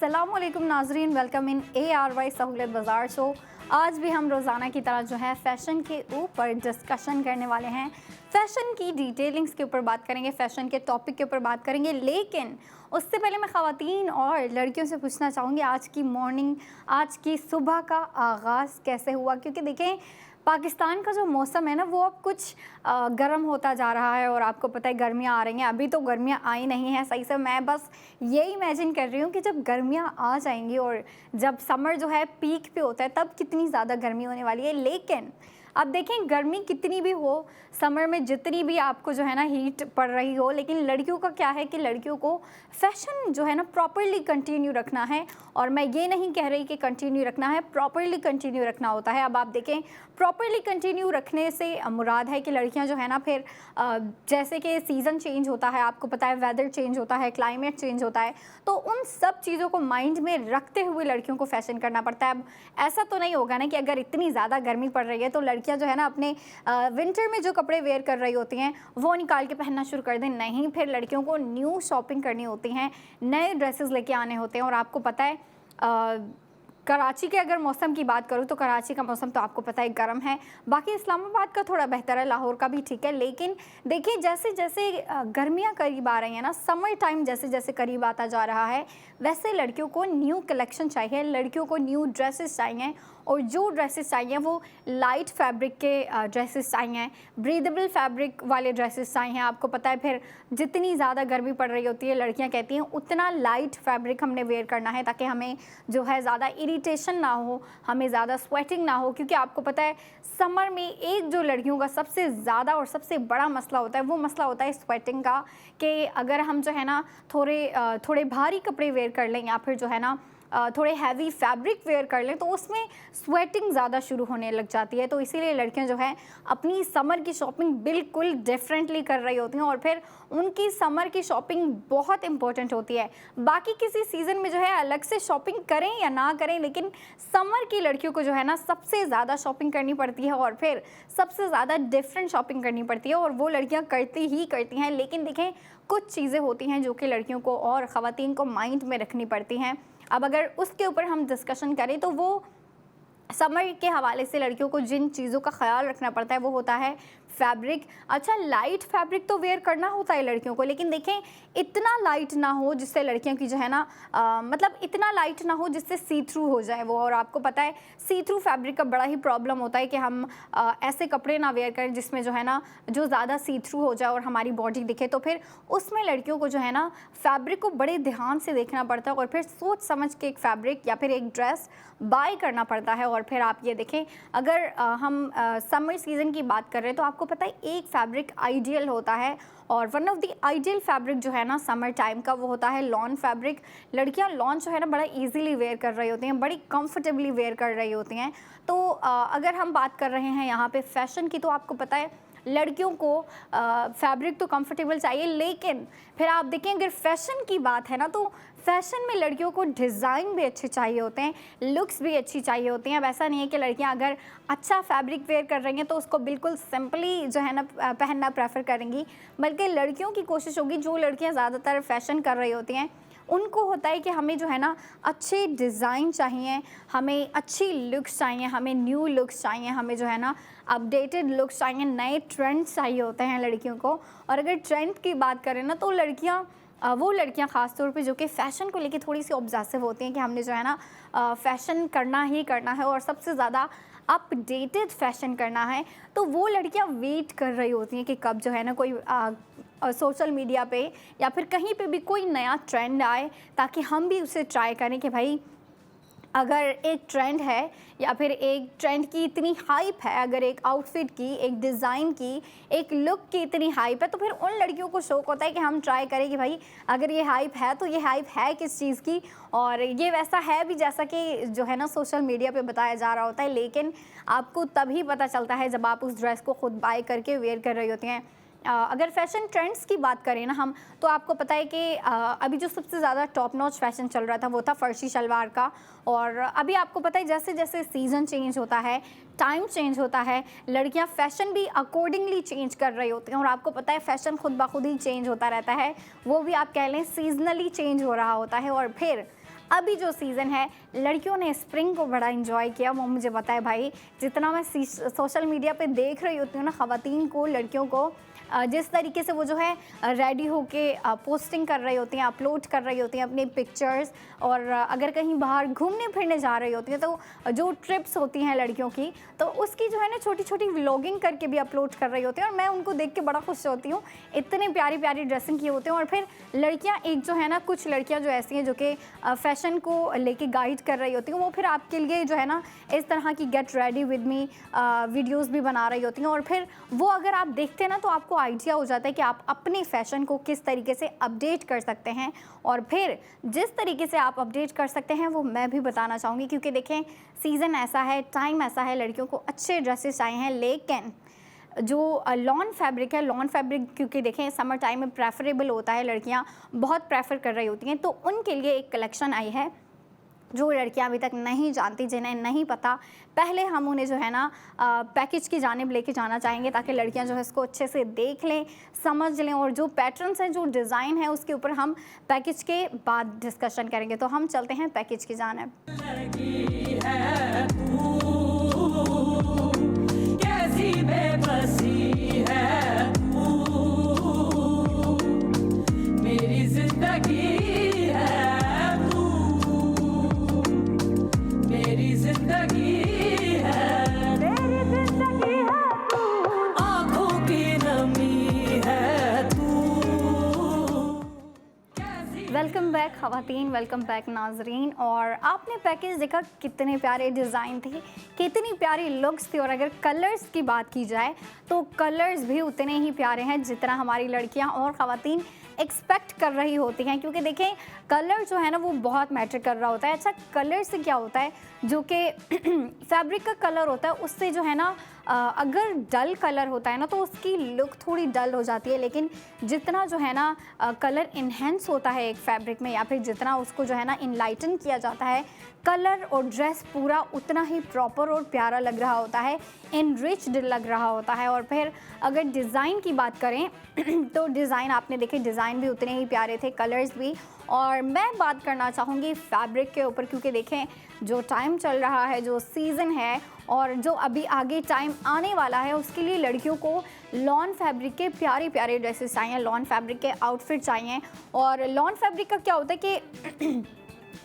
अस्सलामुअलैकुम नाजरीन, welcome in ARY सहूलत बाज़ार शो। आज भी हम रोज़ाना की तरह जो है फ़ैशन के ऊपर डिस्कशन करने वाले हैं। फ़ैशन की डिटेलिंग्स के ऊपर बात करेंगे, फ़ैशन के टॉपिक के ऊपर बात करेंगे। लेकिन उससे पहले मैं ख़वातीन और लड़कियों से पूछना चाहूँगी आज की मॉर्निंग, आज की सुबह का आगाज़ कैसे हुआ? क्योंकि देखें पाकिस्तान का जो मौसम है ना वो अब कुछ गर्म होता जा रहा है और आपको पता है गर्मियाँ आ रही हैं। अभी तो गर्मियाँ आई नहीं हैं सही से, मैं बस ये इमेजिन कर रही हूँ कि जब गर्मियाँ आ जाएंगी और जब समर जो है पीक पे होता है तब कितनी ज़्यादा गर्मी होने वाली है। लेकिन अब देखें गर्मी कितनी भी हो, समर में जितनी भी आपको जो है ना हीट पड़ रही हो, लेकिन लड़कियों का क्या है कि लड़कियों को फैशन जो है ना प्रॉपरली कंटिन्यू रखना है। और मैं ये नहीं कह रही कि कंटिन्यू रखना है, प्रॉपरली कंटिन्यू रखना होता है। अब आप देखें प्रॉपरली कंटिन्यू रखने से मुराद है कि लड़कियां जो है ना फिर जैसे कि सीज़न चेंज होता है, आपको पता है वेदर चेंज होता है, क्लाइमेट चेंज होता है, तो उन सब चीज़ों को माइंड में रखते हुए लड़कियों को फैशन करना पड़ता है। अब ऐसा तो नहीं होगा ना कि अगर इतनी ज़्यादा गर्मी पड़ रही है तो लड़कियां जो है ना अपने विंटर में जो कपड़े वेयर कर रही होती हैं वो निकाल के पहनना शुरू कर दें। नहीं, फिर लड़कियों को न्यू शॉपिंग करनी होती हैं, नए ड्रेसेस लेके आने होते हैं। और आपको पता है कराची के अगर मौसम की बात करूँ तो कराची का मौसम तो आपको पता है गर्म है, बाकी इस्लामाबाद का थोड़ा बेहतर है, लाहौर का भी ठीक है। लेकिन देखिए जैसे जैसे गर्मियाँ करीब आ रही हैं ना, समर टाइम जैसे जैसे करीब आता जा रहा है, वैसे लड़कियों को न्यू कलेक्शन चाहिए, लड़कियों को न्यू ड्रेसेस चाहिए। और जो ड्रेसेस चाहिए वो लाइट फैब्रिक के ड्रेसेस चाहिए, ब्रीदेबल फैब्रिक वाले ड्रेसेस चाहिए। आपको पता है फिर जितनी ज़्यादा गर्मी पड़ रही होती है लड़कियां कहती हैं उतना लाइट फैब्रिक हमने वेयर करना है ताकि हमें जो है ज़्यादा इरिटेशन ना हो, हमें ज़्यादा स्वेटिंग ना हो। क्योंकि आपको पता है समर में एक जो लड़कियों का सबसे ज़्यादा और सबसे बड़ा मसला होता है वो मसला होता है स्वेटिंग का, कि अगर हम जो है ना थोड़े भारी कपड़े वेयर कर लें या फिर जो है ना थोड़े हैवी फैब्रिक वेयर कर लें तो उसमें स्वेटिंग ज़्यादा शुरू होने लग जाती है। तो इसीलिए लड़कियां जो है अपनी समर की शॉपिंग बिल्कुल डिफरेंटली कर रही होती हैं और फिर उनकी समर की शॉपिंग बहुत इंपॉर्टेंट होती है। बाकी किसी सीज़न में जो है अलग से शॉपिंग करें या ना करें, लेकिन समर की लड़कियों को जो है ना सबसे ज़्यादा शॉपिंग करनी पड़ती है और फिर सबसे ज़्यादा डिफरेंट शॉपिंग करनी पड़ती है और वो लड़कियाँ करती ही करती हैं। लेकिन देखें कुछ चीज़ें होती हैं जो कि लड़कियों को और ख़वातीन को माइंड में रखनी पड़ती हैं। अब अगर उसके ऊपर हम डिस्कशन करें तो वो समर के हवाले से लड़कियों को जिन चीज़ों का ख्याल रखना पड़ता है वो होता है फैब्रिक। अच्छा, लाइट फैब्रिक तो वेयर करना होता है लड़कियों को, लेकिन देखें इतना लाइट ना हो जिससे लड़कियों की जो है ना मतलब इतना लाइट ना हो जिससे सी थ्रू हो जाए वो। और आपको पता है सी थ्रू फैब्रिक का बड़ा ही प्रॉब्लम होता है कि हम ऐसे कपड़े ना वेयर करें जिसमें जो है ना जो ज़्यादा सी थ्रू हो जाए और हमारी बॉडी दिखे। तो फिर उसमें लड़कियों को जो है ना फैब्रिक को बड़े ध्यान से देखना पड़ता है और फिर सोच समझ के एक फैब्रिक या फिर एक ड्रेस बाय करना पड़ता है। और फिर आप ये देखें अगर हम समर सीज़न की बात कर रहे हैं तो आपको पता है एक फैब्रिक आइडियल होता है और one of the ideal fabric जो है ना समर टाइम का वो होता है लॉन फैब्रिक। लड़कियां लॉन जो है ना बड़ा इजीली वेयर कर रही होती हैं, बड़ी कंफर्टेबली वेयर कर रही होती हैं। तो अगर हम बात कर रहे हैं यहाँ पे फैशन की तो आपको पता है लड़कियों को फैब्रिक तो कंफर्टेबल चाहिए, लेकिन फिर आप देखें अगर फैशन की बात है ना तो फैशन में लड़कियों को डिज़ाइन भी अच्छे चाहिए होते हैं, लुक्स भी अच्छी चाहिए होती हैं। अब ऐसा नहीं है कि लड़कियां अगर अच्छा फैब्रिक वेयर कर रही हैं तो उसको बिल्कुल सिंपली जो है ना पहनना प्रेफर करेंगी, बल्कि लड़कियों की कोशिश होगी, जो लड़कियां ज़्यादातर फैशन कर रही होती हैं उनको होता है कि हमें जो है ना अच्छे डिज़ाइन चाहिए, हमें अच्छी लुक्स चाहिए, हमें न्यू लुक्स चाहिए, हमें जो है ना अपडेटेड लुक्स चाहिए, नए ट्रेंड्स चाहिए होते हैं लड़कियों को। और अगर ट्रेंड की बात करें ना तो वो लड़कियां ख़ास तौर पे जो कि फ़ैशन को लेके थोड़ी सी ऑब्सेसिव होती हैं कि हमने जो है ना फ़ैशन करना ही करना है और सबसे ज़्यादा अपडेटेड फ़ैशन करना है, तो वो लड़कियां वेट कर रही होती हैं कि कब जो है ना कोई सोशल मीडिया पे या फिर कहीं पे भी कोई नया ट्रेंड आए ताकि हम भी उसे ट्राई करें कि भाई अगर एक ट्रेंड है या फिर एक ट्रेंड की इतनी हाइप है, अगर एक आउटफिट की, एक डिज़ाइन की, एक लुक की इतनी हाइप है तो फिर उन लड़कियों को शौक होता है कि हम ट्राई करें कि भाई अगर ये हाइप है तो ये हाइप है किस चीज़ की और ये वैसा है भी जैसा कि जो है ना सोशल मीडिया पे बताया जा रहा होता है। लेकिन आपको तभी पता चलता है जब आप उस ड्रेस को खुद बाय करके वेयर कर रही होती हैं। अगर फ़ैशन ट्रेंड्स की बात करें ना हम तो आपको पता है कि अभी जो सबसे ज़्यादा टॉप नॉच फ़ैशन चल रहा था वो था फ़र्शी शलवार का। और अभी आपको पता है जैसे जैसे सीज़न चेंज होता है, टाइम चेंज होता है, लड़कियां फ़ैशन भी अकॉर्डिंगली चेंज कर रही होती हैं। और आपको पता है फ़ैशन खुद ब खुद ही चेंज होता रहता है, वो भी आप कह लें सीजनली चेंज हो रहा होता है। और फिर अभी जो सीज़न है लड़कियों ने स्प्रिंग को बड़ा इंजॉय किया, वो मुझे पता है भाई। जितना मैं सोशल मीडिया पे देख रही होती हूँ ना ख़वातीन को, लड़कियों को, जिस तरीके से वो जो है रेडी होके पोस्टिंग कर रही होती हैं, अपलोड कर रही होती हैं अपनी पिक्चर्स, और अगर कहीं बाहर घूमने फिरने जा रही होती हैं तो जो ट्रिप्स होती हैं लड़कियों की, तो उसकी जो है ना छोटी छोटी व्लॉगिंग करके भी अपलोड कर रही होती हैं, और मैं उनको देख के बड़ा खुश होती हूँ। इतने प्यारी प्यारी ड्रेसिंग किए होते हैं। और फिर लड़कियाँ एक जो है ना, कुछ लड़कियाँ जो ऐसी हैं जो कि फ़ैशन को लेके गाइड कर रही होती हैं, वो फिर आपके लिए जो है ना इस तरह की get ready with me videos भी बना रही होती हैं। और फिर वो अगर आप देखते हैं ना तो आपको आइडिया हो जाता है कि आप अपने फ़ैशन को किस तरीके से अपडेट कर सकते हैं। और फिर जिस तरीके से आप अपडेट कर सकते हैं वो मैं भी बताना चाहूँगी, क्योंकि देखें सीज़न ऐसा है, टाइम ऐसा है, लड़कियों को अच्छे ड्रेसेस चाहिए हैं। लेकिन जो लॉन फैब्रिक है, लॉन फैब्रिक क्योंकि देखें समर टाइम में प्रेफरेबल होता है, लड़कियां बहुत प्रेफर कर रही होती हैं, तो उनके लिए एक कलेक्शन आई है जो लड़कियां अभी तक नहीं जानती, जिन्हें नहीं पता। पहले हम उन्हें जो है ना पैकेज की जानिब लेके जाना चाहेंगे, ताकि लड़कियां जो है इसको अच्छे से देख लें, समझ लें, और जो पैटर्न्स हैं, जो डिज़ाइन है, उसके ऊपर हम पैकेज के बाद डिस्कशन करेंगे। तो हम चलते हैं पैकेज की जानिब। वेलकम बैक ख़वातीन, वेलकम बैक नाजरीन। और आपने पैकेज देखा, कितने प्यारे डिज़ाइन थे, कितनी प्यारी लुक्स थी। और अगर कलर्स की बात की जाए तो कलर्स भी उतने ही प्यारे हैं जितना हमारी लड़कियां और ख़वातीन एक्सपेक्ट कर रही होती हैं। क्योंकि देखें कलर जो है ना वो बहुत मैटर कर रहा होता है। अच्छा, कलर से क्या होता है, जो कि फैब्रिक का कलर होता है उससे जो है ना अगर डल कलर होता है ना तो उसकी लुक थोड़ी डल हो जाती है। लेकिन जितना जो है ना कलर इन्हेंस होता है एक फैब्रिक में, या फिर जितना उसको जो है ना इनलाइटन किया जाता है, कलर और ड्रेस पूरा उतना ही प्रॉपर और प्यारा लग रहा होता है, इनरिच्ड लग रहा होता है। और फिर अगर डिज़ाइन की बात करें तो डिज़ाइन आपने देखे, डिज़ाइन भी उतने ही प्यारे थे, कलर्स भी। और मैं बात करना चाहूँगी फैब्रिक के ऊपर, क्योंकि देखें जो टाइम चल रहा है, जो सीज़न है, और जो अभी आगे टाइम आने वाला है, उसके लिए लड़कियों को लॉन फैब्रिक के प्यारे प्यारे ड्रेसेस चाहिए, लॉन फैब्रिक के आउटफिट चाहिए। और लॉन फैब्रिक का क्या होता है कि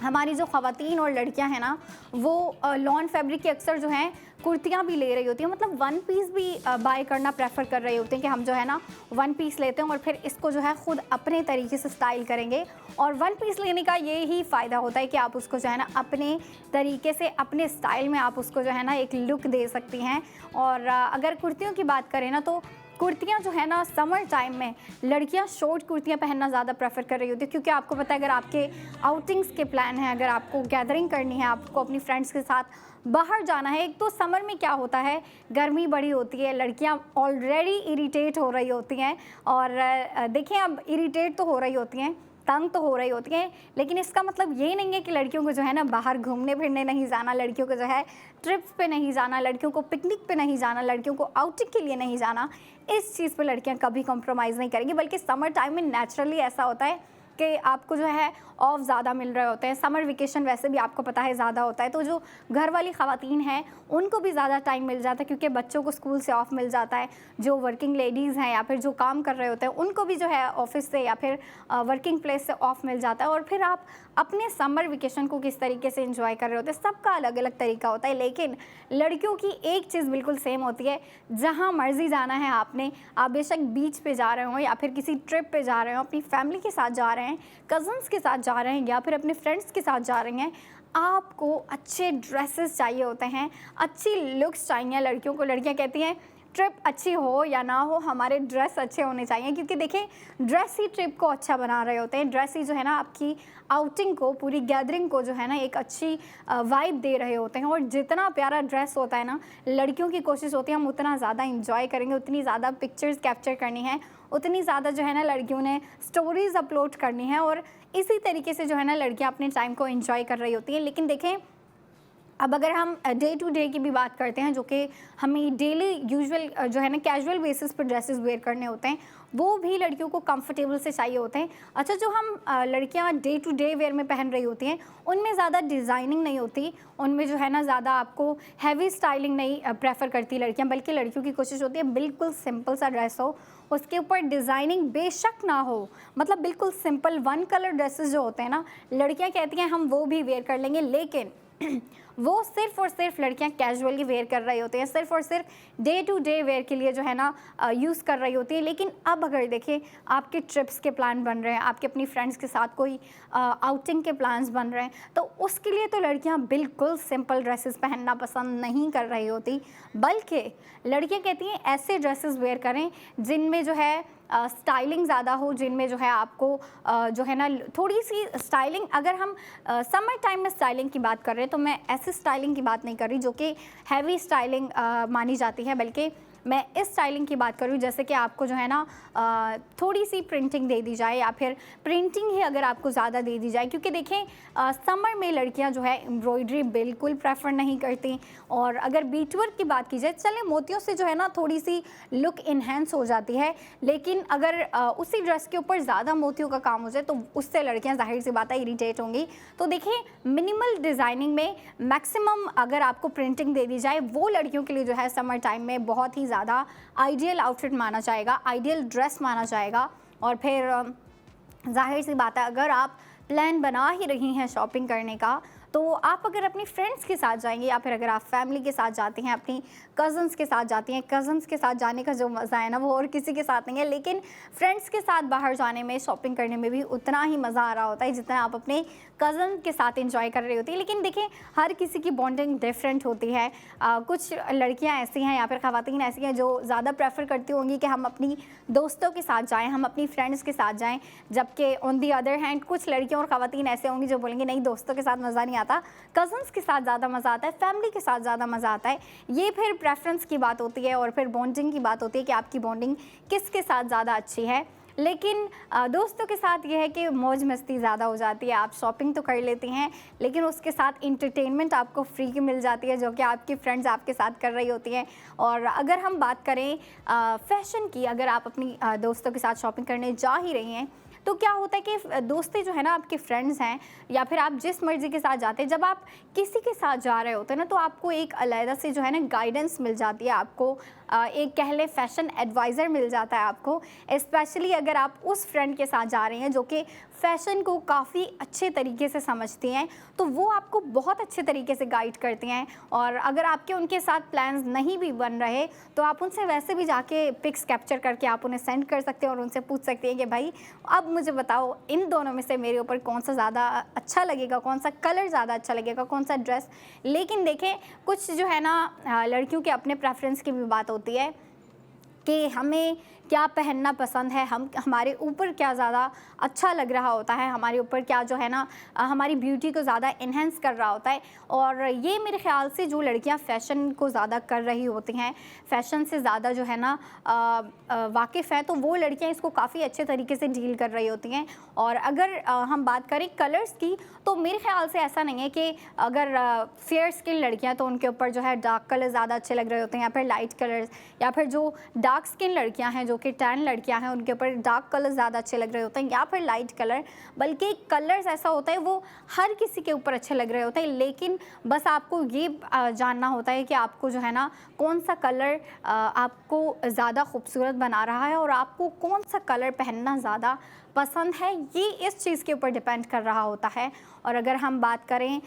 हमारी जो ख़वातीन और लड़कियां हैं ना, वो लॉन फैब्रिक की अक्सर जो हैं कुर्तियाँ भी ले रही होती हैं, मतलब वन पीस भी बाय करना प्रेफर कर रही होती हैं कि हम जो है ना वन पीस लेते हैं और फिर इसको जो है ख़ुद अपने तरीके से स्टाइल करेंगे। और वन पीस लेने का ये ही फ़ायदा होता है कि आप उसको जो है ना अपने तरीके से, अपने स्टाइल में आप उसको जो है ना एक लुक दे सकती हैं। और अगर कुर्तियों की बात करें ना तो कुर्तियाँ जो है ना समर टाइम में लड़कियाँ शॉर्ट कुर्तियाँ पहनना ज़्यादा प्रेफर कर रही होती है, क्योंकि आपको पता है अगर आपके आउटिंग्स के प्लान हैं, अगर आपको गैदरिंग करनी है, आपको अपनी फ्रेंड्स के साथ बाहर जाना है। एक तो समर में क्या होता है, गर्मी बड़ी होती है, लड़कियाँ ऑलरेडी इरिटेट हो रही होती हैं, और देखिए अब इरिटेट तो हो रही होती हैं, तंग तो हो रही होती हैं, लेकिन इसका मतलब ये नहीं है कि लड़कियों को जो है ना बाहर घूमने फिरने नहीं जाना, लड़कियों को जो है ट्रिप्स पे नहीं जाना, लड़कियों को पिकनिक पे नहीं जाना, लड़कियों को आउटिंग के लिए नहीं जाना। इस चीज़ पे लड़कियां कभी कॉम्प्रोमाइज़ नहीं करेंगी, बल्कि समर टाइम में नेचुरली ऐसा होता है कि आपको जो है ऑफ ज़्यादा मिल रहे होते हैं। समर वेकेशन वैसे भी आपको पता है ज़्यादा होता है, तो जो घर वाली ख़वातीन हैं उनको भी ज़्यादा टाइम मिल जाता है, क्योंकि बच्चों को स्कूल से ऑफ मिल जाता है। जो वर्किंग लेडीज़ हैं या फिर जो काम कर रहे होते हैं उनको भी जो है ऑफिस से या फिर वर्किंग प्लेस से ऑफ मिल जाता है। और फिर आप अपने समर वेकेशन को किस तरीके से एंजॉय कर रहे होते हैं, सबका अलग अलग तरीका होता है। लेकिन लड़कियों की एक चीज़ बिल्कुल सेम होती है, जहाँ मर्जी जाना है आपने, आप बेशक बीच पे जा रहे हो या फिर किसी ट्रिप पे जा रहे हो, अपनी फैमिली के साथ जा रहे हैं, कज़न्स के साथ जा रहे हैं या फिर अपने फ्रेंड्स के साथ जा रही हैं, आपको अच्छे ड्रेसेस चाहिए होते हैं, अच्छी लुक्स चाहिए लड़कियों को। लड़कियां कहती हैं ट्रिप अच्छी हो या ना हो, हमारे ड्रेस अच्छे होने चाहिए, क्योंकि देखें ड्रेस ही ट्रिप को अच्छा बना रहे होते हैं। ड्रेस ही जो है ना आपकी आउटिंग को, पूरी गैदरिंग को जो है ना एक अच्छी वाइब दे रहे होते हैं। और जितना प्यारा ड्रेस होता है ना, लड़कियों की कोशिश होती है हम उतना ज़्यादा इंजॉय करेंगे, उतनी ज़्यादा पिक्चर्स कैप्चर करनी है, उतनी ज़्यादा जो है ना लड़कियों ने स्टोरीज़ अपलोड करनी है, और इसी तरीके से जो है ना लड़कियाँ अपने टाइम को एंजॉय कर रही होती हैं। लेकिन देखें अब अगर हम डे टू डे की भी बात करते हैं, जो कि हमें डेली यूजुअल जो है ना कैजुअल बेसिस पर ड्रेसेस वेयर करने होते हैं, वो भी लड़कियों को कंफर्टेबल से चाहिए होते हैं। अच्छा, जो हम लड़कियां डे टू डे वेयर में पहन रही होती हैं, उनमें ज़्यादा डिज़ाइनिंग नहीं होती, उनमें जो है ना ज़्यादा आपको हैवी स्टाइलिंग नहीं प्रेफर करती लड़कियां, बल्कि लड़कियों की कोशिश होती है बिल्कुल सिंपल सा ड्रेस हो, उसके ऊपर डिज़ाइनिंग बेशक ना हो, मतलब बिल्कुल सिंपल वन कलर ड्रेसेस जो होते हैं ना, लड़कियाँ कहती हैं हम वो भी वेयर कर लेंगे, लेकिन वो सिर्फ और सिर्फ लड़कियां कैजुअली वेयर कर रही होती हैं, सिर्फ और सिर्फ डे टू डे वेयर के लिए जो है ना यूज़ कर रही होती है। लेकिन अब अगर देखें, आपके ट्रिप्स के प्लान बन रहे हैं, आपके अपनी फ्रेंड्स के साथ कोई आउटिंग के प्लान्स बन रहे हैं, तो उसके लिए तो लड़कियां बिल्कुल सिंपल ड्रेसेस पहनना पसंद नहीं कर रही होती, बल्कि लड़कियां कहती हैं ऐसे ड्रेसेस वेयर करें जिनमें जो है स्टाइलिंग ज़्यादा हो, जिनमें जो है आपको जो है ना थोड़ी सी स्टाइलिंग, अगर हम समर टाइम में स्टाइलिंग की बात कर रहे हैं, तो मैं ऐसी स्टाइलिंग की बात नहीं कर रही जो कि हैवी स्टाइलिंग मानी जाती है, बल्कि मैं इस स्टाइलिंग की बात कर रही हूँ जैसे कि आपको जो है ना थोड़ी सी प्रिंटिंग दे दी जाए, या फिर प्रिंटिंग ही अगर आपको ज़्यादा दे दी जाए, क्योंकि देखें समर में लड़कियां जो है एम्ब्रॉयडरी बिल्कुल प्रेफर नहीं करती। और अगर बीटवर्क की बात की जाए, चले मोतियों से जो है ना थोड़ी सी लुक इन्हेंस हो जाती है, लेकिन अगर उसी ड्रेस के ऊपर ज़्यादा मोतियों का काम हो जाए तो उससे लड़कियाँ जाहिर सी बात है इरीटेट होंगी। तो देखिए, मिनिमल डिज़ाइनिंग में मैक्सिमम अगर आपको प्रिंटिंग दे दी जाए, वो लड़कियों के लिए जो है समर टाइम में बहुत ही ज़्यादा आइडियल आउटफिट माना जाएगा, आइडियल ड्रेस माना जाएगा। और फिर जाहिर सी बात है, अगर आप प्लान बना ही रही हैं शॉपिंग करने का, तो आप अगर अपनी फ्रेंड्स के साथ जाएंगे, या फिर अगर आप फैमिली के साथ जाती हैं, अपनी कज़न्स के साथ जाती हैं, कज़न्स के साथ जाने का जो मज़ा है ना, वो और किसी के साथ नहीं है। लेकिन फ्रेंड्स के साथ बाहर जाने में, शॉपिंग करने में भी उतना ही मज़ा आ रहा होता है जितना आप अपने कज़न के साथ एंजॉय कर रही होती है। लेकिन देखिए, हर किसी की बॉन्डिंग डिफरेंट होती है। कुछ लड़कियां ऐसी हैं या फिर ख़वातीन ऐसी हैं जो ज़्यादा प्रेफर करती होंगी कि हम अपनी दोस्तों के साथ जाएं, हम अपनी फ्रेंड्स के साथ जाएं, जबकि ऑन दी अदर हैंड कुछ लड़कियां और ख़वातीन ऐसे होंगी जो बोलेंगी नहीं, दोस्तों के साथ मज़ा नहीं आता, कज़न्स के साथ ज़्यादा मज़ा आता है, फैमिली के साथ ज़्यादा मज़ा आता है। ये फिर प्रेफरेंस की बात होती है, और फिर बॉन्डिंग की बात होती है कि आपकी बॉन्डिंग किसके साथ ज़्यादा अच्छी है। लेकिन दोस्तों के साथ ये है कि मौज मस्ती ज़्यादा हो जाती है, आप शॉपिंग तो कर लेती हैं, लेकिन उसके साथ इंटरटेनमेंट आपको फ्री की मिल जाती है, जो कि आपकी फ्रेंड्स आपके साथ कर रही होती हैं। और अगर हम बात करें फ़ैशन की, अगर आप अपनी दोस्तों के साथ शॉपिंग करने जा ही रही हैं, तो क्या होता है कि दोस्ती जो है ना, आपके फ्रेंड्स हैं या फिर आप जिस मर्ज़ी के साथ जाते हैं, जब आप किसी के साथ जा रहे होते हैं ना, तो आपको एक अलग से जो है ना गाइडेंस मिल जाती है, आपको एक कह ले फैशन एडवाइज़र मिल जाता है आपको, स्पेशली अगर आप उस फ्रेंड के साथ जा रही हैं जो कि फ़ैशन को काफ़ी अच्छे तरीके से समझती हैं, तो वो आपको बहुत अच्छे तरीके से गाइड करती हैं। और अगर आपके उनके साथ प्लान्स नहीं भी बन रहे, तो आप उनसे वैसे भी जाके पिक्स कैप्चर करके आप उन्हें सेंड कर सकते हैं और उनसे पूछ सकते हैं कि भाई अब मुझे बताओ, इन दोनों में से मेरे ऊपर कौन सा ज़्यादा अच्छा लगेगा, कौन सा कलर ज़्यादा अच्छा लगेगा, कौन सा ड्रेस। लेकिन देखें, कुछ जो है ना लड़कियों के अपने प्रेफरेंस की भी बात होती है कि हमें क्या पहनना पसंद है, हमारे ऊपर क्या ज़्यादा अच्छा लग रहा होता है, हमारे ऊपर क्या जो है ना हमारी ब्यूटी को ज़्यादा इन्हेंस कर रहा होता है। और ये मेरे ख़्याल से जो लड़कियां फ़ैशन को ज़्यादा कर रही होती हैं, फ़ैशन से ज़्यादा जो है ना वाकिफ़ है, तो वो लड़कियां इसको काफ़ी अच्छे तरीके से डील कर रही होती हैं। और अगर हम बात करें कलर्स की, तो मेरे ख़्याल से ऐसा नहीं है कि अगर फेयर स्किन लड़कियाँ तो उनके ऊपर जो है डार्क कलर ज़्यादा अच्छे लग रहे होते हैं, या फिर लाइट कलर्स, या फिर जो डार्क स्किन लड़कियाँ हैं, जो कि टैन लड़कियां हैं, उनके ऊपर डार्क कलर ज़्यादा अच्छे लग रहे होते हैं, या फिर लाइट कलर। बल्कि कलर्स ऐसा होता है वो हर किसी के ऊपर अच्छे लग रहे होते हैं, लेकिन बस आपको ये जानना होता है कि आपको जो है ना कौन सा कलर आपको ज़्यादा खूबसूरत बना रहा है और आपको कौन सा कलर पहनना ज़्यादा पसंद है, ये इस चीज़ के ऊपर डिपेंड कर रहा होता है। और अगर हम बात करें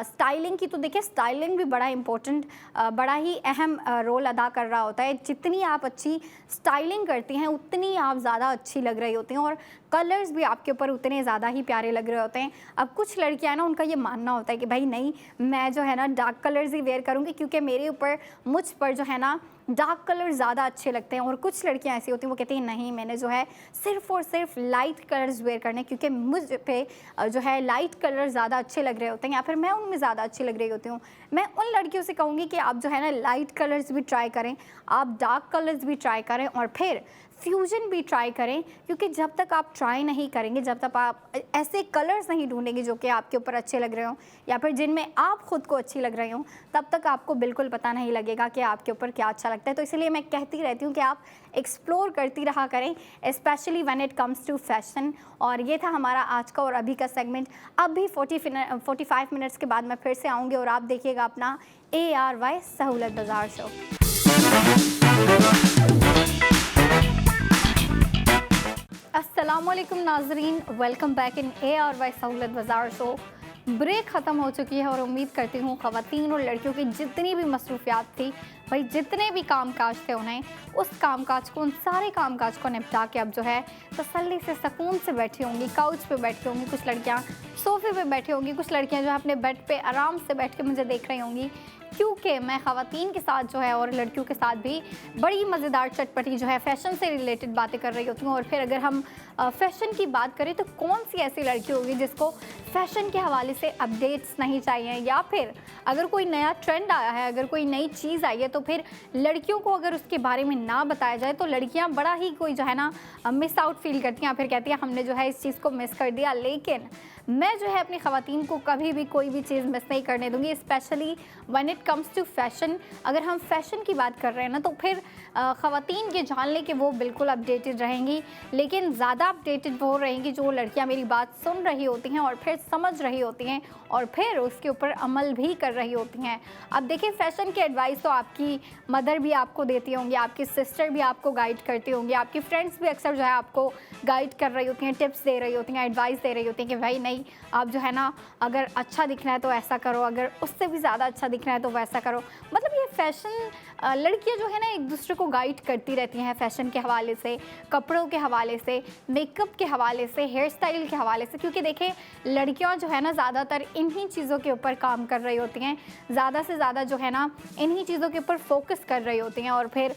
स्टाइलिंग की, तो देखिए स्टाइलिंग भी बड़ा इम्पोर्टेंट, बड़ा ही अहम रोल अदा कर रहा होता है। जितनी आप अच्छी स्टाइलिंग करती हैं, उतनी आप ज़्यादा अच्छी लग रही होती हैं, और कलर्स भी आपके ऊपर उतने ज़्यादा ही प्यारे लग रहे होते हैं। अब कुछ लड़कियां ना, उनका ये मानना होता है कि भाई नहीं, मैं जो है ना डार्क कलर्स ही वेयर करूँगी, क्योंकि मेरे ऊपर मुझ पर जो है ना डार्क कलर ज़्यादा अच्छे लगते हैं। और कुछ लड़कियां ऐसी होती हैं, वो कहती हैं नहीं, मैंने जो है सिर्फ़ और सिर्फ लाइट कलर्स वेयर करने, क्योंकि मुझ पे जो है लाइट कलर ज़्यादा अच्छे लग रहे होते हैं, या फिर मैं उनमें ज़्यादा अच्छी लग रही होती हूँ। मैं उन लड़कियों से कहूँगी कि आप जो है ना लाइट कलर्स भी ट्राई करें, आप डार्क कलर्स भी ट्राई करें, और फिर फ्यूजन भी ट्राई करें, क्योंकि जब तक आप ट्राई नहीं करेंगे, जब तक आप ऐसे कलर्स नहीं ढूंढेंगे जो कि आपके ऊपर अच्छे लग रहे हों या फिर जिनमें आप खुद को अच्छी लग रही हों, तब तक आपको बिल्कुल पता नहीं लगेगा कि आपके ऊपर क्या अच्छा लगता है। तो इसलिए मैं कहती रहती हूँ कि आप एक्सप्लोर करती रहा करें, specially when it comes to fashion. और ये था हमारा आज का और अभी का सेगमेंट। अब भी 45 मिनट्स के बाद मैं फिर से आऊँगी और आप देखिएगा अपना ARY सहूलत बाज़ार शो। अस्सलामुअलैकुम नाजरीन, वेलकम बैक इन ARY सहूलत बाज़ार शो। ब्रेक ख़त्म हो चुकी है और उम्मीद करती हूँ ख़वातीन और लड़कियों की जितनी भी मसरूफियात थी, भाई जितने भी कामकाज थे, उन्हें उस कामकाज को, उन सारे कामकाज को निपटा के अब जो है तसल्ली से सुकून से बैठी होंगी, काउच पे बैठी होंगी, कुछ लड़कियाँ सोफ़े पे बैठी होंगी, कुछ लड़कियाँ जो है अपने बेड पे आराम से बैठ के मुझे देख रही होंगी, क्योंकि मैं ख़वातीन के साथ जो है और लड़कियों के साथ भी बड़ी मज़ेदार चटपटी जो है फ़ैशन से रिलेटेड बातें कर रही होती हूँ। और फिर अगर हम फ़ैशन की बात करें तो कौन सी ऐसी लड़की होगी जिसको फ़ैशन के हवाले से अपडेट्स नहीं चाहिए, या फिर अगर कोई नया ट्रेंड आया है, अगर कोई नई चीज़ आई है, तो फिर लड़कियों को अगर उसके बारे में ना बताया जाए तो लड़कियां बड़ा ही कोई जो है ना मिस आउट फील करती हैं, फिर कहती हैं हमने जो है इस चीज़ को मिस कर दिया। लेकिन मैं जो है अपनी ख़वातीन को कभी भी कोई भी चीज़ मिस नहीं करने दूंगी, specially when it comes to fashion. अगर हम फैशन की बात कर रहे हैं ना, तो फिर ख़वातीन ये जान लें कि वो बिल्कुल अपडेटेड रहेंगी, लेकिन ज़्यादा अपडेटेड वो रहेंगी जो लड़कियां मेरी बात सुन रही होती हैं और फिर समझ रही होती हैं और फिर उसके ऊपर अमल भी कर रही होती हैं। अब देखिए, फ़ैशन की एडवाइस तो आपकी मदर भी आपको देती होंगी, आपकी सिस्टर भी आपको गाइड करती होंगी, आपकी फ्रेंड्स भी अक्सर जो है आपको गाइड कर रही होती हैं, टिप्स दे रही होती हैं, एडवाइस दे रही होती हैं कि भाई नहीं, आप जो है ना अगर अच्छा दिखना है तो ऐसा करो, अगर उससे भी ज़्यादा अच्छा दिखना है तो वैसा करो। मतलब ये फ़ैशन, लड़कियां जो है ना एक दूसरे को गाइड करती रहती हैं फ़ैशन के हवाले से, कपड़ों के हवाले से, मेकअप के हवाले से, हेयर स्टाइल के हवाले से, क्योंकि देखें लड़कियां जो है ना ज़्यादातर इन्हीं चीज़ों के ऊपर काम कर रही होती हैं, ज़्यादा से ज़्यादा जो है ना इन्हीं चीज़ों के ऊपर फोकस कर रही होती हैं। और फिर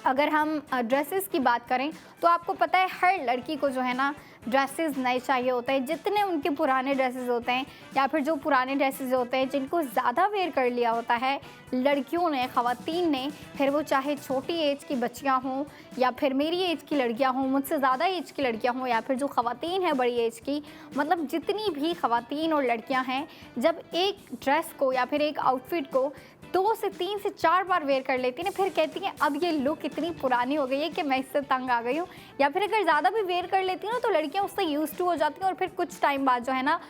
अगर हम ड्रेसेस की बात करें तो आपको पता है हर लड़की को जो है ना ड्रेसेस नए चाहिए होते हैं, जितने उनके पुराने ड्रेसेस होते हैं या फिर जो पुराने ड्रेसेस होते हैं जिनको ज़्यादा वेयर कर लिया होता है लड़कियों ने, ख़वातीन ने, फिर वो चाहे छोटी एज की बच्चियां हों या फिर मेरी एज की लड़कियां हों, मुझसे ज़्यादा एज की लड़कियां हों, या फिर जो ख़वातीन हैं बड़ी एज की, मतलब जितनी भी ख़वातीन और लड़कियां हैं, जब एक ड्रेस को या फिर एक आउटफिट को 2 से 3 से 4 बार वेयर कर लेती हैं, फिर कहती हैं अब ये लुक इतनी पुरानी हो गई है कि मैं इससे तंग आ गई हूँ, या फिर अगर ज़्यादा भी वेयर कर लेती हैं ना तो लड़कियाँ उससे यूज़ टू हो जाती हैं और फिर कुछ टाइम बाद जो है ना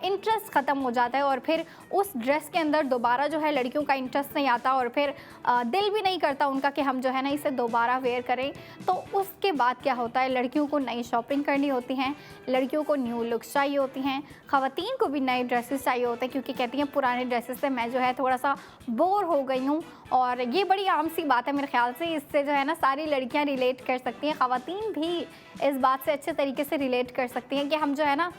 इंटरेस्ट ख़त्म हो जाता है और फिर उस ड्रेस के अंदर दोबारा जो है लड़कियों का इंटरेस्ट नहीं आता और फिर दिल भी नहीं करता उनका कि हम जो है ना इसे दोबारा वेयर करें। तो उसके बाद क्या होता है, लड़कियों को नई शॉपिंग करनी होती हैं, लड़कियों को न्यू लुक्स चाहिए होती हैं, ख़वातीन को भी नए ड्रेसेस चाहिए होते हैं, क्योंकि कहती हैं पुराने ड्रेसेस से मैं जो है थोड़ा सा बोर हो गई हूँ। और ये बड़ी आम सी बात है मेरे ख्याल से, इससे जो है ना सारी लड़कियां रिलेट कर सकती हैं, ख़वातीन भी इस बात से अच्छे तरीके से रिलेट कर सकती हैं कि हम जो है ना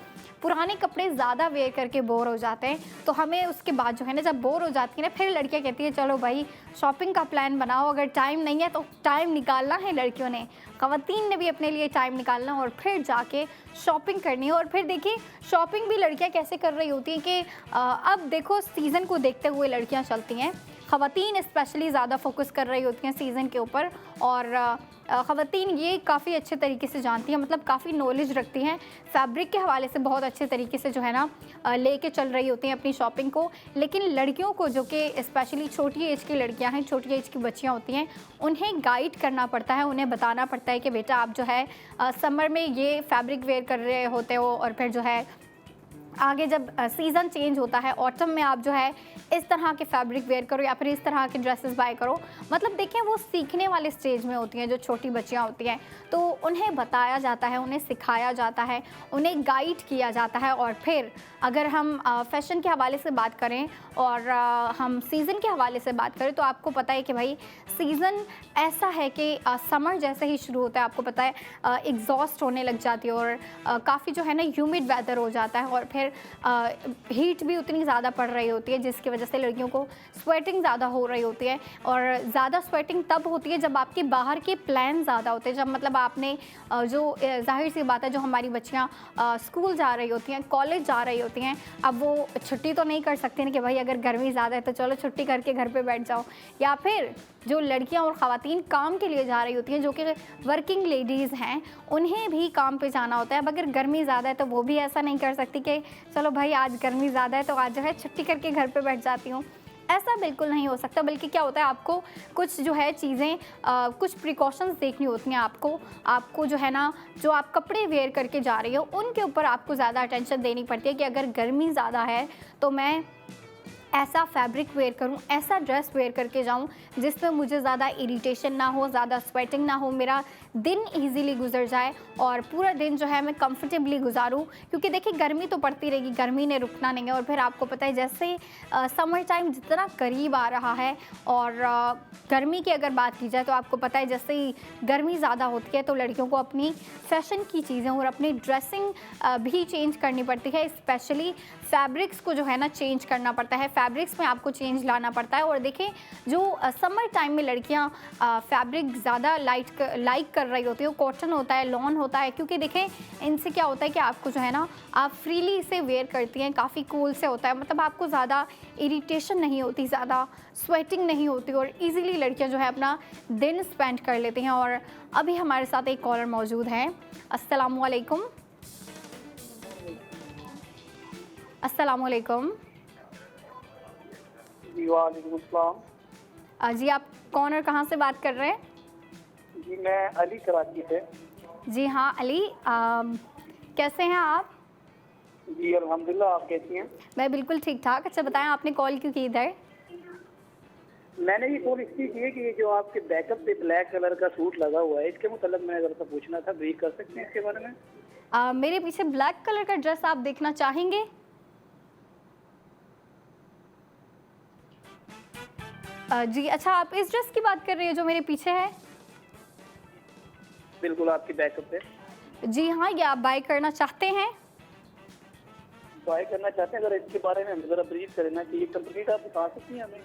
पुराने कपड़े ज़्यादा वेयर करके बोर हो जाते हैं। तो हमें उसके बाद जो है ना जब बोर हो जाती है ना, फिर लड़कियां कहती हैं चलो भाई शॉपिंग का प्लान बनाओ, अगर टाइम नहीं है तो टाइम निकालना है लड़कियों ने, ख़वातीन ने भी अपने लिए टाइम निकालना और फिर जाके शॉपिंग करनी है। और फिर देखिए शॉपिंग भी लड़कियां कैसे कर रही होती हैं कि अब देखो सीज़न को देखते हुए लड़कियां चलती हैं, ख़वातीन स्पेशली ज़्यादा फोकस कर रही होती हैं सीज़न के ऊपर, और ख़वातीन ये काफ़ी अच्छे तरीके से जानती हैं, मतलब काफ़ी नॉलेज रखती हैं फैब्रिक के हवाले से, बहुत अच्छे तरीके से जो है ना लेके चल रही होती हैं अपनी शॉपिंग को। लेकिन लड़कियों को जो कि स्पेशली छोटी एज की लड़कियां हैं, छोटी एज की बच्चियां होती हैं, उन्हें गाइड करना पड़ता है, उन्हें बताना पड़ता है कि बेटा आप जो है समर में ये फैब्रिक वेयर कर रहे होते हो और फिर जो है आगे जब सीज़न चेंज होता है ऑटम में आप जो है इस तरह के फैब्रिक वेयर करो या फिर इस तरह के ड्रेसेस बाय करो। मतलब देखें वो सीखने वाले स्टेज में होती हैं जो छोटी बच्चियां होती हैं, तो उन्हें बताया जाता है, उन्हें सिखाया जाता है, उन्हें गाइड किया जाता है। और फिर अगर हम फैशन के हवाले से बात करें और हम सीज़न के हवाले से बात करें तो आपको पता है कि भाई सीज़न ऐसा है कि समर जैसे ही शुरू होता है आपको पता है एग्जॉस्ट होने लग जाती है और काफ़ी जो है ना ह्यूमिड वेदर हो जाता है और फिर फिर हीट भी उतनी ज़्यादा पड़ रही होती है, जिसकी वजह से लड़कियों को स्वेटिंग ज़्यादा हो रही होती है। और ज़्यादा स्वेटिंग तब होती है जब आपके बाहर के प्लान ज़्यादा होते हैं, जब मतलब आपने जो जाहिर सी बात है, जो हमारी बच्चियाँ स्कूल जा रही होती हैं, कॉलेज जा रही होती हैं, अब वो छुट्टी तो नहीं कर सकती ना कि भाई अगर गर्मी ज़्यादा है तो चलो छुट्टी करके घर पे बैठ जाओ। या फिर जो लड़कियां और ख़वातीन काम के लिए जा रही होती हैं, जो कि वर्किंग लेडीज़ हैं, उन्हें भी काम पे जाना होता है। अब अगर गर्मी ज़्यादा है तो वो भी ऐसा नहीं कर सकती कि चलो भाई आज गर्मी ज़्यादा है तो आज जो है छुट्टी करके घर पे बैठ जाती हूँ। ऐसा बिल्कुल नहीं हो सकता, बल्कि क्या होता है, आपको कुछ जो है चीज़ें कुछ प्रिकॉशंस देखनी होती हैं। आपको जो है ना, जो आप कपड़े वेयर करके जा रही हो उनके ऊपर आपको ज़्यादा अटेंशन देनी पड़ती है कि अगर गर्मी ज़्यादा है तो मैं ऐसा फैब्रिक वेयर करूं, ऐसा ड्रेस वेयर करके जाऊं जिसमें मुझे ज़्यादा इरिटेशन ना हो, ज़्यादा स्वेटिंग ना हो, मेरा दिन इजीली गुजर जाए और पूरा दिन जो है मैं कंफर्टेबली गुजारूं। क्योंकि देखिए गर्मी तो पड़ती रहेगी, गर्मी ने रुकना नहीं है। और फिर आपको पता है जैसे समर टाइम जितना करीब आ रहा है और गर्मी की अगर बात की जाए तो आपको पता है जैसे ही गर्मी ज़्यादा होती है तो लड़कियों को अपनी फैशन की चीज़ें और अपनी ड्रेसिंग भी चेंज करनी पड़ती है। स्पेशली फैब्रिक्स को जो है ना चेंज करना पड़ता है, फैब्रिक्स में आपको चेंज लाना पड़ता है। और देखें जो समर टाइम में लड़कियां फैब्रिक ज़्यादा लाइक कर रही होती है, वो कॉटन होता है, लॉन होता है, क्योंकि देखें इनसे क्या होता है कि आपको जो है ना आप फ्रीली इसे वेयर करती हैं, काफ़ी कूल से होता है, मतलब आपको ज़्यादा इरिटेशन नहीं होती, ज़्यादा स्वेटिंग नहीं होती और इजीली लड़कियां जो है अपना दिन स्पेंड कर लेती हैं। और अभी हमारे साथ एक कॉलर मौजूद है। अस्सलामुअलैकुम। अस्सलामुअलैकुम। जी वालेकुम अस्सलाम। जी आप कौन और कहाँ से बात कर रहे हैं? जी मैं अली कराची से। जी हाँ अली, कैसे हैं आप? जी अल्हम्दुलिल्लाह, आप कैसी हैं? मैं बिल्कुल ठीक ठाक। अच्छा बताएं आपने कॉल क्यों की इधर? मैंने ये कॉल इसलिए की है कि ये जो आपके बैकअप पे ब्लैक कलर का सूट लगा हुआ है, इसके मतलब मैंने ज़रा सा पूछना था, ब्रीफ कर सकते हैं इसके बारे में? मेरे पीछे ब्लैक कलर का ड्रेस आप देखना चाहेंगे? जी अच्छा, आप इस ड्रेस की बात कर रही है जो मेरे पीछे है? बिल्कुल, आपकी बैकअप पे। जी हाँ, ये आप बाय करना चाहते हैं? बाय करना चाहते हैं, अगर इसके बारे में हमें ज़रा ब्रीफ करना चाहिए, कंप्लीट आप बता सकती हैं हमें?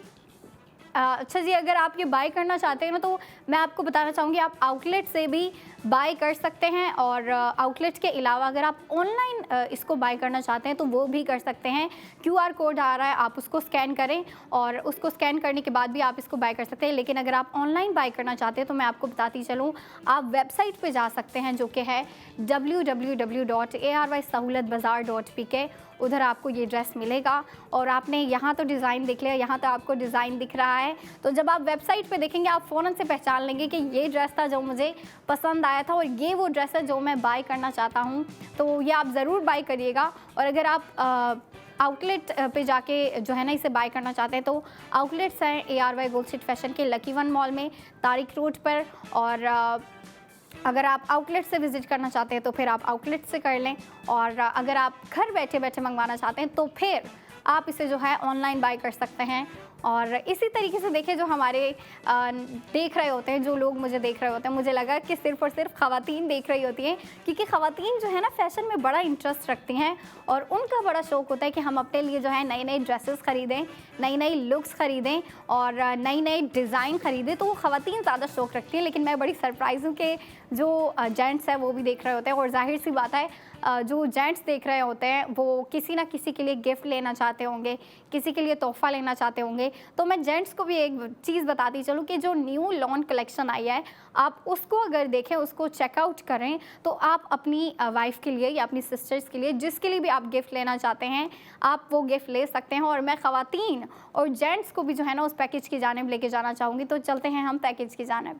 अच्छा जी, अगर आप ये बाय करना चाहते हैं ना तो मैं आपको बताना चाहूँगी आप आउटलेट से भी बाय कर सकते हैं। और आउटलेट के अलावा अगर आप ऑनलाइन इसको बाय करना चाहते हैं तो वो भी कर सकते हैं। QR कोड आ रहा है, आप उसको स्कैन करें और उसको स्कैन करने के बाद भी आप इसको बाय कर सकते हैं। लेकिन अगर आप ऑनलाइन बाय करना चाहते हैं तो मैं आपको बताती चलूँ, आप वेबसाइट पर जा सकते हैं जो कि है www.arysahoolatbazaar.pk। उधर आपको ये ड्रेस मिलेगा और आपने यहाँ तो डिज़ाइन देख लिया, यहाँ तो आपको डिज़ाइन दिख रहा है, तो जब आप वेबसाइट पे देखेंगे आप फ़ौरन से पहचान लेंगे कि ये ड्रेस था जो मुझे पसंद आया था और ये वो ड्रेस है जो मैं बाय करना चाहता हूँ। तो ये आप ज़रूर बाय करिएगा। और अगर आप आउटलेट पे जाके जो है ना इसे बाय करना चाहते हैं तो आउटलेट्स हैं ARY गोल्ड स्ट्रीट फैशन के लकी वन मॉल में, तारिक रोड पर। और अगर आप आउटलेट से विज़िट करना चाहते हैं तो फिर आप आउटलेट से कर लें। और अगर आप घर बैठे बैठे मंगवाना चाहते हैं तो फिर आप इसे जो है ऑनलाइन बाय कर सकते हैं। और इसी तरीके से देखिए जो हमारे देख रहे होते हैं, जो लोग मुझे देख रहे होते हैं, मुझे लगा कि सिर्फ़ और सिर्फ ख़वातीन देख रही होती हैं, क्योंकि ख़वातीन जो है ना फ़ैशन में बड़ा इंटरेस्ट रखती हैं और उनका बड़ा शौक़ होता है कि हम अपने लिए जो है नई नई ड्रेसेस ख़रीदें, नई नई लुक्स ख़रीदें और नई नई डिज़ाइन ख़रीदें। तो वो ख़वातीन ज़्यादा शौक़ रखती हैं। लेकिन मैं बड़ी सरप्राइज़ हूँ कि जो जेंट्स हैं वो भी देख रहे होते हैं। और जाहिर सी बात है जो जेंट्स देख रहे होते हैं वो किसी ना किसी के लिए गिफ्ट लेना चाहते होंगे, किसी के लिए तोहफ़ा लेना चाहते होंगे। तो मैं जेंट्स को भी एक चीज़ बताती चलूँ कि जो न्यू लॉन कलेक्शन आई है, आप उसको अगर देखें, उसको चेकआउट करें, तो आप अपनी वाइफ के लिए या अपनी सिस्टर्स के लिए, जिसके लिए भी आप गिफ्ट लेना चाहते हैं, आप वो गिफ्ट ले सकते हैं। और मैं ख़वातीन और जेंट्स को भी जो है ना उस पैकेज की जानिब लेके जाना चाहूँगी। तो चलते हैं हम पैकेज की जानिब।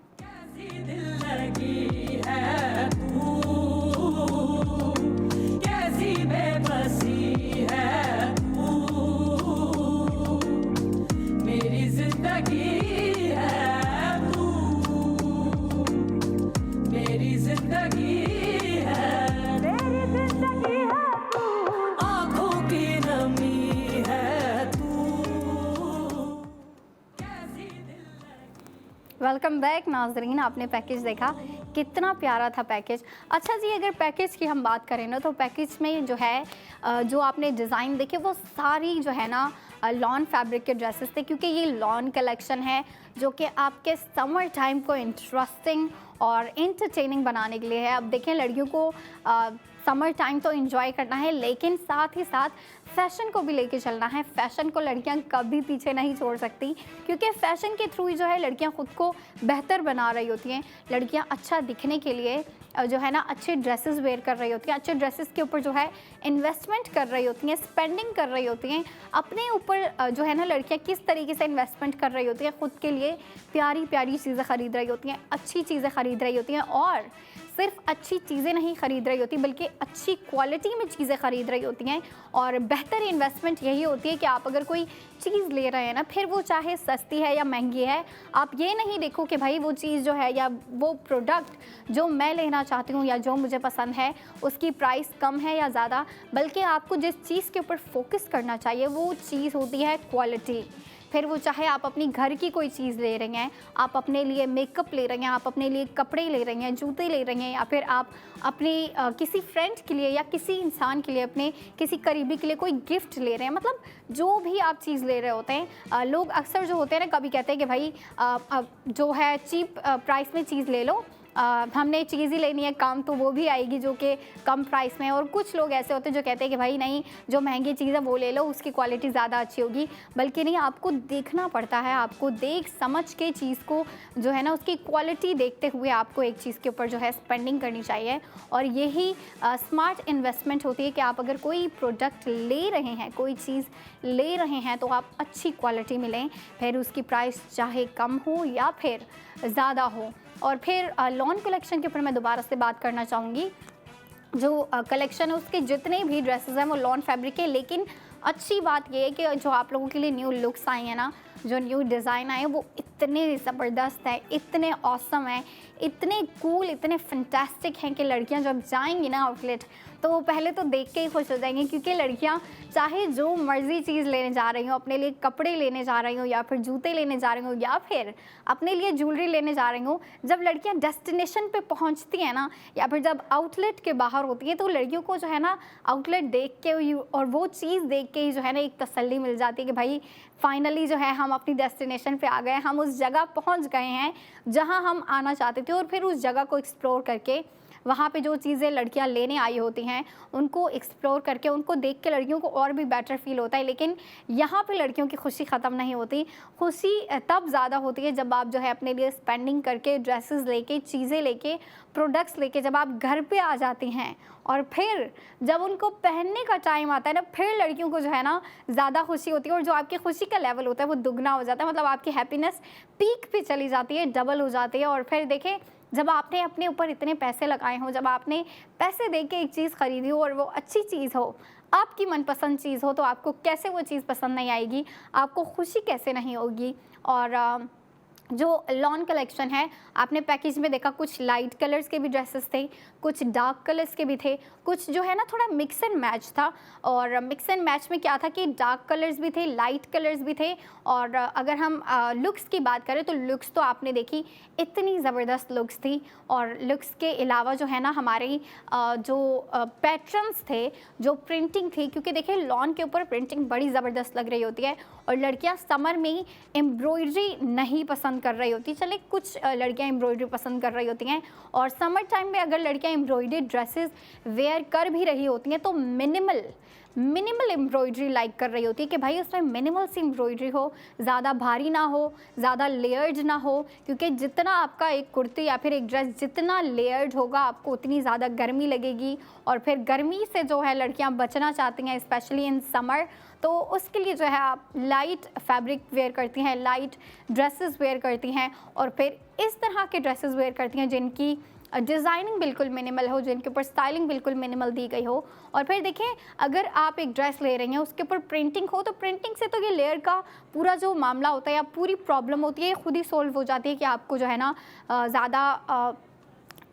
वेलकम बैक नाजरीन, आपने पैकेज देखा कितना प्यारा था पैकेज। अच्छा जी, अगर पैकेज की हम बात करें ना, तो पैकेज में जो है जो आपने डिज़ाइन देखे वो सारी जो है ना लॉन फैब्रिक के ड्रेसेस थे, क्योंकि ये लॉन कलेक्शन है जो कि आपके समर टाइम को इंटरेस्टिंग और एंटरटेनिंग बनाने के लिए है। अब देखें, लड़कियों को समर टाइम तो एंजॉय करना है, लेकिन साथ ही साथ फैशन को भी लेके चलना है। फैशन को लड़कियां कभी पीछे नहीं छोड़ सकती, क्योंकि फैशन के थ्रू ही जो है लड़कियां खुद को बेहतर बना रही होती हैं। लड़कियां अच्छा दिखने के लिए जो है ना अच्छे ड्रेसेस वेयर कर रही होती हैं, अच्छे ड्रेसेस के ऊपर जो है इन्वेस्टमेंट कर रही होती हैं, स्पेंडिंग कर रही होती हैं। अपने ऊपर जो है ना लड़कियां किस तरीके से इन्वेस्टमेंट कर रही होती हैं, खुद के लिए प्यारी प्यारी चीज़ें ख़रीद रही होती हैं, अच्छी चीज़ें ख़रीद रही होती हैं। और सिर्फ अच्छी चीज़ें नहीं ख़रीद रही होती, बल्कि अच्छी क्वालिटी में चीज़ें ख़रीद रही होती हैं। और बेहतर इन्वेस्टमेंट यही होती है कि आप अगर कोई चीज़ ले रहे हैं ना, फिर वो चाहे सस्ती है या महंगी है, आप ये नहीं देखो कि भाई वो चीज़ जो है या वो प्रोडक्ट जो मैं लेना चाहती हूँ या जो मुझे पसंद है उसकी प्राइस कम है या ज़्यादा, बल्कि आपको जिस चीज़ के ऊपर फोकस करना चाहिए वो चीज़ होती है क्वालिटी। फिर वो चाहे आप अपनी घर की कोई चीज़ ले रही हैं, आप अपने लिए मेकअप ले रही हैं, आप अपने लिए कपड़े ले रही हैं, जूते ले रही हैं, या फिर आप अपने किसी फ्रेंड के लिए या किसी इंसान के लिए, अपने किसी करीबी के लिए कोई गिफ्ट ले रहे हैं, मतलब जो भी आप चीज़ ले रहे होते हैं। लोग अक्सर जो होते हैं ना, कभी कहते हैं कि भाई जो है चीप प्राइस में चीज़ ले लो, हमने चीज़ ही लेनी है, काम तो वो भी आएगी जो कि कम प्राइस में है। और कुछ लोग ऐसे होते हैं जो कहते हैं कि भाई नहीं, जो महंगी चीज़ है वो ले लो, उसकी क्वालिटी ज़्यादा अच्छी होगी। बल्कि नहीं, आपको देखना पड़ता है, आपको देख समझ के चीज़ को जो है ना उसकी क्वालिटी देखते हुए आपको एक चीज़ के ऊपर जो है स्पेंडिंग करनी चाहिए। और यही स्मार्ट इन्वेस्टमेंट होती है कि आप अगर कोई प्रोडक्ट ले रहे हैं, कोई चीज़ ले रहे हैं, तो आप अच्छी क्वालिटी में लें, फिर उसकी प्राइस चाहे कम हो या फिर ज़्यादा हो। और फिर लॉन कलेक्शन के ऊपर मैं दोबारा से बात करना चाहूँगी। जो कलेक्शन है उसके जितने भी ड्रेसेस हैं वो लॉन फैब्रिक के, लेकिन अच्छी बात ये है कि जो आप लोगों के लिए न्यू लुक्स आई हैं ना, जो न्यू डिज़ाइन आए वो इतने ज़बरदस्त हैं, इतने ऑसम हैं, इतने कूल, इतने फैंटास्टिक हैं कि लड़कियां जब जाएंगी ना आउटलेट तो वो पहले तो देख के ही खुश हो जाएंगी। क्योंकि लड़कियां चाहे जो मर्ज़ी चीज़ लेने जा रही हो, अपने लिए कपड़े लेने जा रही हो या फिर जूते लेने जा रही हो या फिर अपने लिए ज्वेलरी लेने जा रही हो, जब लड़कियां डेस्टिनेशन पे पहुंचती हैं ना या फिर जब आउटलेट के बाहर होती हैं, तो लड़कियों को जो है ना आउटलेट देख के और वो चीज़ देख के ही जो है ना एक तसल्ली मिल जाती है कि भाई फाइनली जो है हम अपनी डेस्टिनेशन पे आ गए, हम उस जगह पहुंच गए हैं जहां हम आना चाहते थे। और फिर उस जगह को एक्सप्लोर करके वहाँ पे जो चीज़ें लड़कियाँ लेने आई होती हैं उनको एक्सप्लोर करके, उनको देख के लड़कियों को और भी बेटर फील होता है। लेकिन यहाँ पे लड़कियों की खुशी ख़त्म नहीं होती। खुशी तब ज़्यादा होती है जब आप जो है अपने लिए स्पेंडिंग करके, ड्रेसेस लेके, चीज़ें लेके, प्रोडक्ट्स लेके जब आप घर पे आ जाती हैं और फिर जब उनको पहनने का टाइम आता है ना, फिर लड़कियों को जो है ना ज़्यादा खुशी होती है। और जो आपकी खुशी का लेवल होता है वो दुगना हो जाता है, मतलब आपकी हैप्पीनेस पीक पे चली जाती है, डबल हो जाती है। और फिर देखें, जब आपने अपने ऊपर इतने पैसे लगाए हों, जब आपने पैसे दे के एक चीज़ ख़रीदी हो और वो अच्छी चीज़ हो, आपकी मनपसंद चीज़ हो, तो आपको कैसे वो चीज़ पसंद नहीं आएगी, आपको खुशी कैसे नहीं होगी। और जो लॉन कलेक्शन है, आपने पैकेज में देखा कुछ लाइट कलर्स के भी ड्रेसेस थे, कुछ डार्क कलर्स के भी थे, कुछ जो है ना थोड़ा मिक्स एंड मैच था। और मिक्स एंड मैच में क्या था कि डार्क कलर्स भी थे, लाइट कलर्स भी थे। और अगर हम लुक्स की बात करें तो लुक्स तो आपने देखी, इतनी ज़बरदस्त लुक्स थी। और लुक्स के अलावा जो है ना हमारे जो पैटर्न्स थे, जो प्रिंटिंग थी, क्योंकि देखिए लॉन के ऊपर प्रिंटिंग बड़ी ज़बरदस्त लग रही होती है और लड़कियां समर में एम्ब्रॉयडरी नहीं पसंद कर रही होती। चले कुछ लड़कियां एम्ब्रॉयडरी पसंद कर रही होती हैं, और समर टाइम में अगर लड़कियां एम्ब्रॉयडरी ड्रेसेस वेयर कर भी रही होती हैं तो मिनिमल एम्ब्रॉयडरी लाइक कर रही होती है कि भाई उसमें मिनिमल सी एम्ब्रॉयडरी हो, ज़्यादा भारी ना हो, ज़्यादा लेयर्ड ना हो। क्योंकि जितना आपका एक कुर्ती या फिर एक ड्रेस जितना लेयर्ड होगा, आपको उतनी ज़्यादा गर्मी लगेगी। और फिर गर्मी से जो है लड़कियां बचना चाहती हैं, स्पेशली इन समर, तो उसके लिए जो है आप लाइट फैब्रिक वेयर करती हैं, लाइट ड्रेसेस वेयर करती हैं। और फिर इस तरह के ड्रेसेस वेयर करती हैं जिनकी डिज़ाइनिंग बिल्कुल मिनिमल हो, जिनके ऊपर स्टाइलिंग बिल्कुल मिनिमल दी गई हो। और फिर देखें, अगर आप एक ड्रेस ले रही हैं उसके ऊपर प्रिंटिंग हो, तो प्रिंटिंग से तो ये लेयर का पूरा जो मामला होता है या पूरी प्रॉब्लम होती है, ये खुद ही सॉल्व हो जाती है कि आपको जो है ना ज़्यादा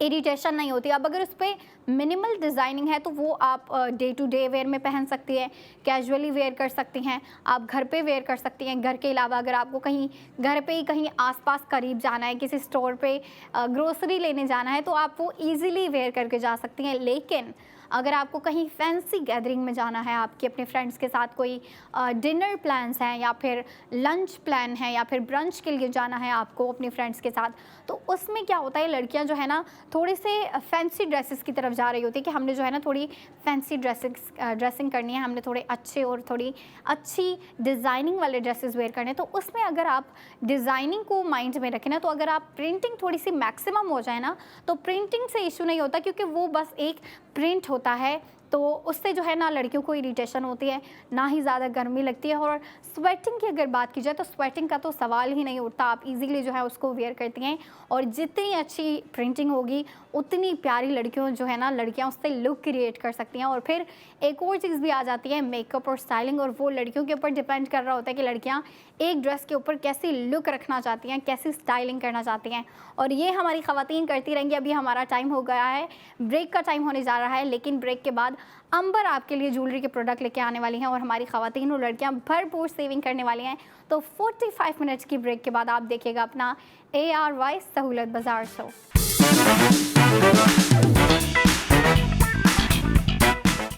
इरिटेशन नहीं होती। अब अगर उस पर मिनिमल डिज़ाइनिंग है तो वो आप डे टू डे वेयर में पहन सकती है, कैजुअली वेयर कर सकती हैं, आप घर पे वेयर कर सकती हैं। घर के अलावा अगर आपको कहीं घर पे ही कहीं आसपास करीब जाना है, किसी स्टोर पे ग्रोसरी लेने जाना है, तो आप वो ईज़िली वेयर करके जा सकती हैं। लेकिन अगर आपको कहीं फैंसी गैदरिंग में जाना है, आपके अपने फ्रेंड्स के साथ कोई डिनर प्लान्स हैं या फिर लंच प्लान है या फिर ब्रंच के लिए जाना है आपको अपने फ्रेंड्स के साथ, तो उसमें क्या होता है, लड़कियां जो है ना थोड़े से फैंसी ड्रेसेस की तरफ जा रही होती है कि हमने जो है ना थोड़ी फैंसी ड्रेसिंग करनी है, हमने थोड़े अच्छे और थोड़ी अच्छी डिज़ाइनिंग वाले ड्रेसेस वेयर करने हैं। तो उसमें अगर आप डिज़ाइनिंग को माइंड में रखें ना, तो अगर आप प्रिंटिंग थोड़ी सी मैक्सिमम हो जाए ना, तो प्रिंटिंग से इशू नहीं होता, क्योंकि वो बस एक प्रिंट होता है। तो उससे जो है ना लड़कियों को इरिटेशन होती है, ना ही ज़्यादा गर्मी लगती है। और स्वेटिंग की अगर बात की जाए तो स्वेटिंग का तो सवाल ही नहीं उठता, आप इजीली जो है उसको वेयर करती हैं। और जितनी अच्छी प्रिंटिंग होगी उतनी प्यारी लड़कियों जो है ना लड़कियां उससे लुक क्रिएट कर सकती हैं। और फिर एक और चीज़ भी आ जाती है, मेकअप और स्टाइलिंग, और वो लड़कियों के ऊपर डिपेंड कर रहा होता है कि लड़कियां एक ड्रेस के ऊपर कैसी लुक रखना चाहती हैं, कैसी स्टाइलिंग करना चाहती हैं। और ये हमारी ख़वातीन करती रहेंगी। अभी हमारा टाइम हो गया है, ब्रेक का टाइम होने जा रहा है, लेकिन ब्रेक के बाद अंबर आपके लिए ज्वेलरी के प्रोडक्ट लेके आने वाली हैं और हमारी ख़वातीन और लड़कियां भरपूर सेविंग करने वाली हैं। तो 45 मिनट्स की ब्रेक के बाद आप देखिएगा अपना ARY सहूलत बाज़ार शो।